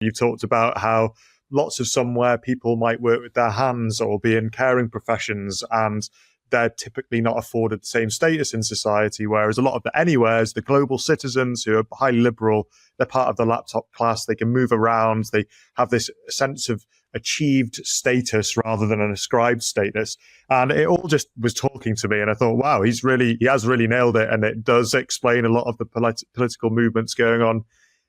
You've talked about how lots of somewhere people might work with their hands or be in caring professions, and they're typically not afforded the same status in society, whereas a lot of the anywheres, the global citizens who are highly liberal, they're part of the laptop class, they can move around, they have this sense of achieved status rather than an ascribed status. And it all just was talking to me, and I thought, wow, he has really nailed it, and it does explain a lot of the political movements going on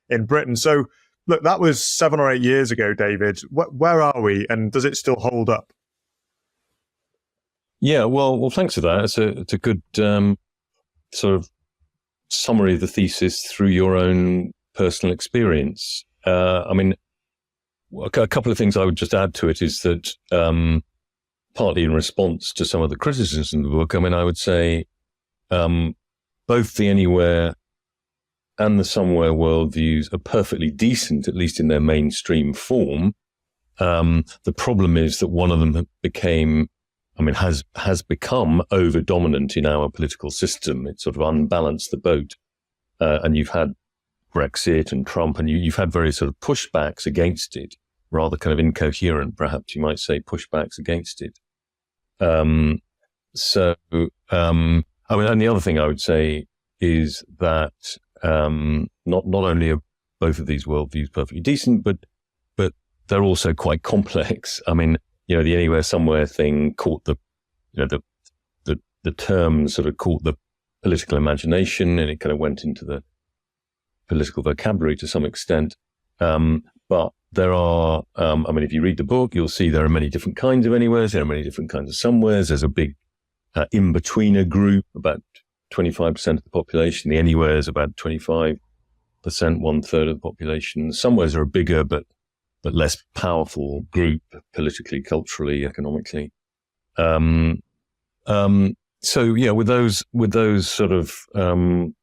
in Britain. So look, that was 7 or 8 years ago, David. Where are we, and does it still hold up? Yeah, well, thanks for that. It's a good sort of summary of the thesis through your own personal experience. I mean, a couple of things I would just add to it is that partly in response to some of the criticisms in the book, I mean, I would say both the anywhere and the somewhere worldviews are perfectly decent, at least in their mainstream form. The problem is that one of them has become over dominant in our political system. It sort of unbalanced the boat. And you've had Brexit and Trump, and you've had various sort of pushbacks against it, rather kind of incoherent, perhaps you might say, pushbacks against it. And the other thing I would say is that not only are both of these worldviews perfectly decent, but they're also quite complex. I mean, the anywhere somewhere thing caught the term sort of caught the political imagination, and it kind of went into the political vocabulary to some extent. But there are, if you read the book, you'll see there are many different kinds of anywheres. There are many different kinds of somewheres. There's a big in-betweener group, about 25% of the population. The anywheres about 25%, 1/3 of the population. Somewheres are a bigger but less powerful group politically, culturally, economically. So yeah, with those sort of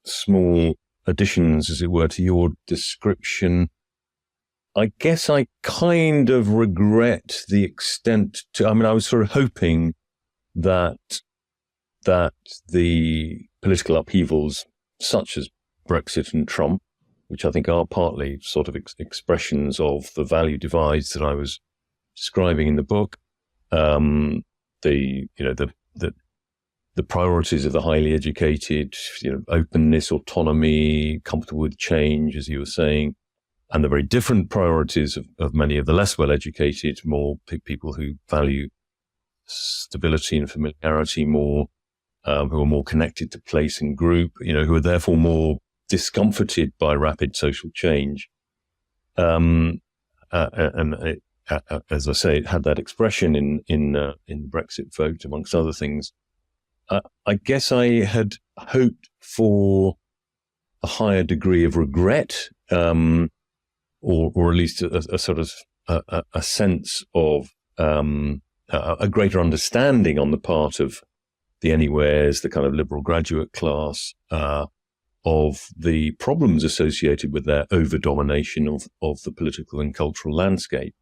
small additions, as it were, to your description, I guess I kind of regret the extent to. I mean, I was sort of hoping that the political upheavals, such as Brexit and Trump, which I think are partly sort of expressions of the value divides that I was describing in the book, the priorities of the highly educated, openness, autonomy, comfortable with change, as you were saying, and the very different priorities of many of the less well-educated, more people who value stability and familiarity more, who are more connected to place and group, who are therefore more discomforted by rapid social change. And as I say, it had that expression in the Brexit vote, amongst other things. I guess I had hoped for a higher degree of regret, or at least a sort of a sense of a greater understanding on the part of the anywheres, the kind of liberal graduate class, of the problems associated with their over-domination of the political and cultural landscape.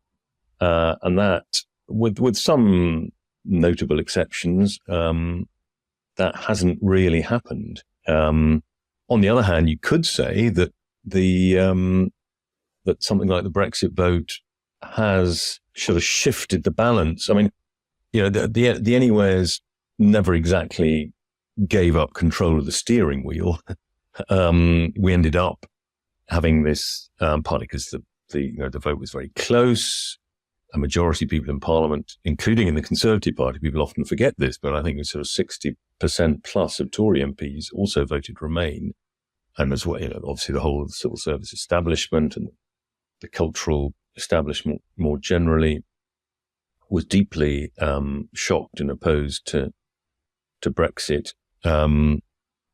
And that, with some notable exceptions, that hasn't really happened. On the other hand, you could say that that something like the Brexit vote has sort of shifted the balance. I mean, the anywheres never exactly gave up control of the steering wheel. We ended up having this partly because the vote was very close. A majority of people in Parliament, including in the Conservative Party, people often forget this, but I think it was sort of 60% plus of Tory MPs also voted Remain, and as well, obviously the whole of the civil service establishment and the cultural establishment more generally was deeply shocked and opposed to Brexit.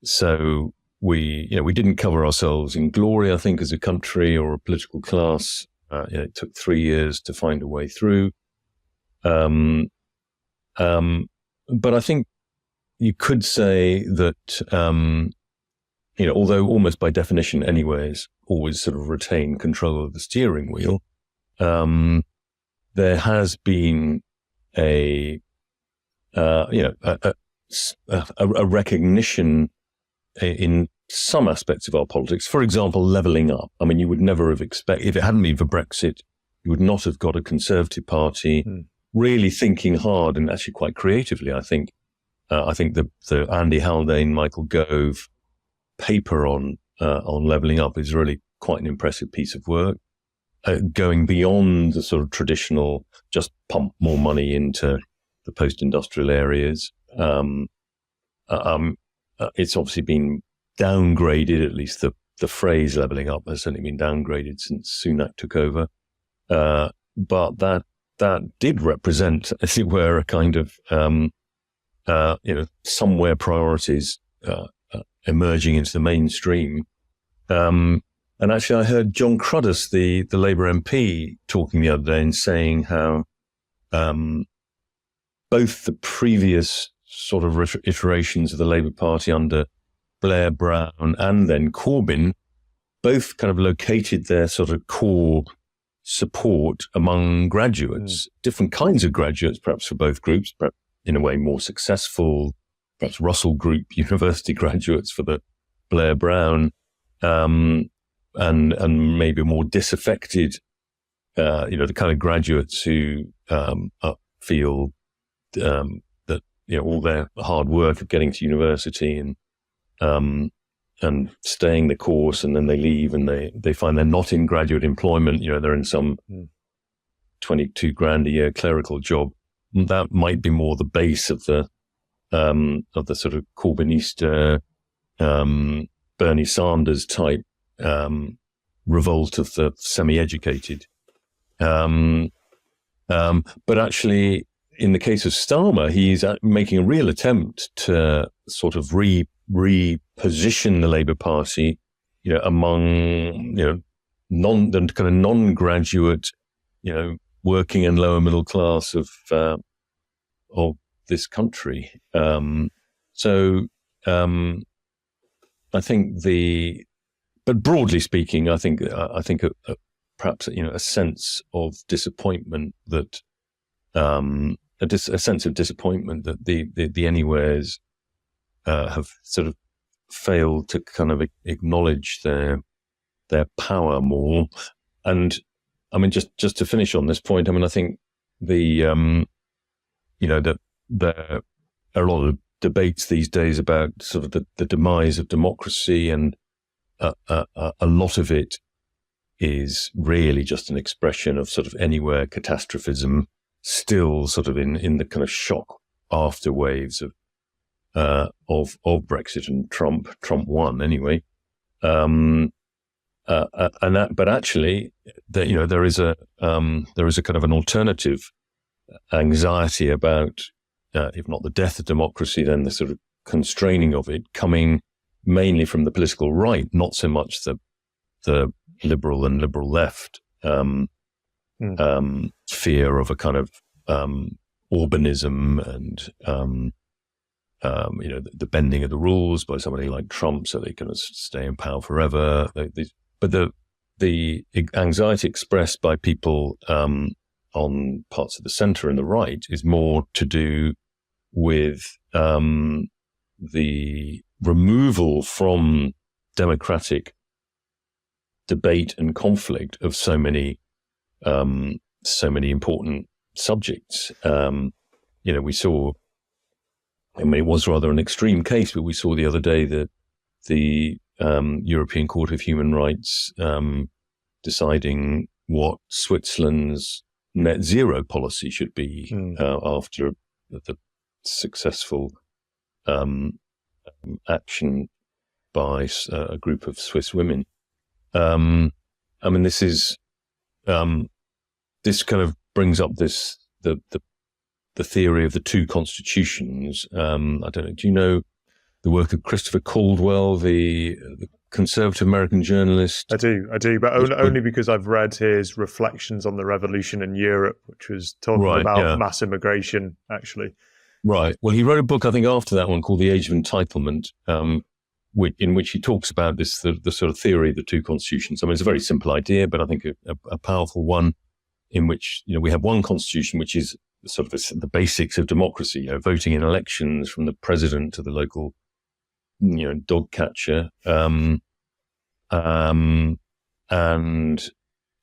So we didn't cover ourselves in glory, I think, as a country or a political class. It took 3 years to find a way through. But I think you could say that, although almost by definition anyways always sort of retain control of the steering wheel, there has been a recognition in some aspects of our politics. For example, levelling up. I mean, you would never have expected, if it hadn't been for Brexit, you would not have got a Conservative Party really thinking hard and actually quite creatively, I think. I think the Andy Haldane, Michael Gove paper on levelling up is really quite an impressive piece of work, going beyond the sort of traditional just pump more money into the post-industrial areas. It's obviously been downgraded, at least the phrase levelling up has certainly been downgraded since Sunak took over. But that did represent, as it were, a kind of, somewhere priorities emerging into the mainstream. And actually, I heard John Cruddas, the Labour MP, talking the other day and saying how both the previous sort of iterations of the Labour Party under Blair, Brown, and then Corbyn, both kind of located their sort of core support among graduates, different kinds of graduates, perhaps for both groups, perhaps in a way more successful, perhaps Russell Group university graduates for the Blair Brown, and maybe more disaffected, the kind of graduates who feel that all their hard work of getting to university and staying the course, and then they leave and they find they're not in graduate employment. They're in some 22 grand a year clerical job. That might be more the base of the sort of Corbynista, Bernie Sanders type revolt of the semi-educated. But actually, in the case of Starmer, he's making a real attempt to sort of reposition the Labour Party, among the kind of non-graduate, working and lower middle class of this country. I think but broadly speaking, I think perhaps a sense of disappointment that a sense of disappointment that the Anywheres have sort of failed to kind of acknowledge their power more. And I mean, just to finish on this point, I mean, I think that there are a lot of debates these days about sort of the demise of democracy, and a lot of it is really just an expression of sort of Anywhere catastrophism, still sort of in the kind of shock after waves of Brexit and Trump won anyway. But actually, there is a kind of an alternative anxiety about, if not the death of democracy, then the sort of constraining of it, coming mainly from the political right, not so much the liberal and liberal left fear of a kind of Orbanism and the bending of the rules by somebody like Trump so they can stay in power forever. But the anxiety expressed by people on parts of the centre and the right is more to do with the removal from democratic debate and conflict of so many important subjects. We saw, I mean, it was rather an extreme case, but we saw the other day that the European Court of Human Rights deciding what Switzerland's net zero policy should be after the successful action by a group of Swiss women. I mean, this kind of brings up the theory of the two constitutions. I don't know. Do you know the work of Christopher Caldwell, the conservative American journalist? I do, but only because I've read his Reflections on the Revolution in Europe, which was talking about mass immigration, actually. Right. Well, he wrote a book, I think, after that one called The Age of Entitlement, in which he talks about the sort of theory of the two constitutions. I mean, it's a very simple idea, but I think a powerful one, in which we have one constitution which is sort of the basics of democracy, voting in elections from the president to the local dog catcher, and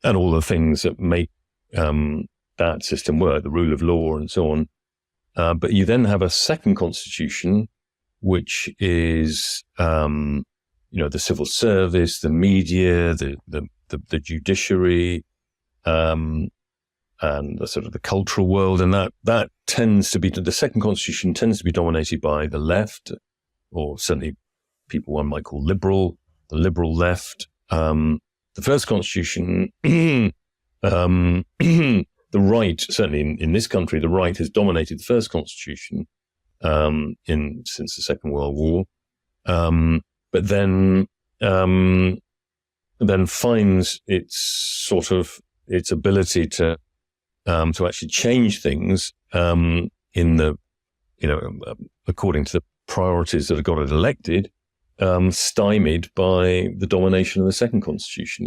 all the things that make that system work, the rule of law and so on. But you then have a second constitution, which is the civil service, the media, the judiciary, and the sort of the cultural world, and that tends to be, the second constitution tends to be dominated by the left, or certainly people one might call liberal, the liberal left. The first constitution, the right, certainly in this country, the right has dominated the first constitution since the Second World War, but then finds its ability to actually change things according to the priorities that have got it elected, stymied by the domination of the second constitution.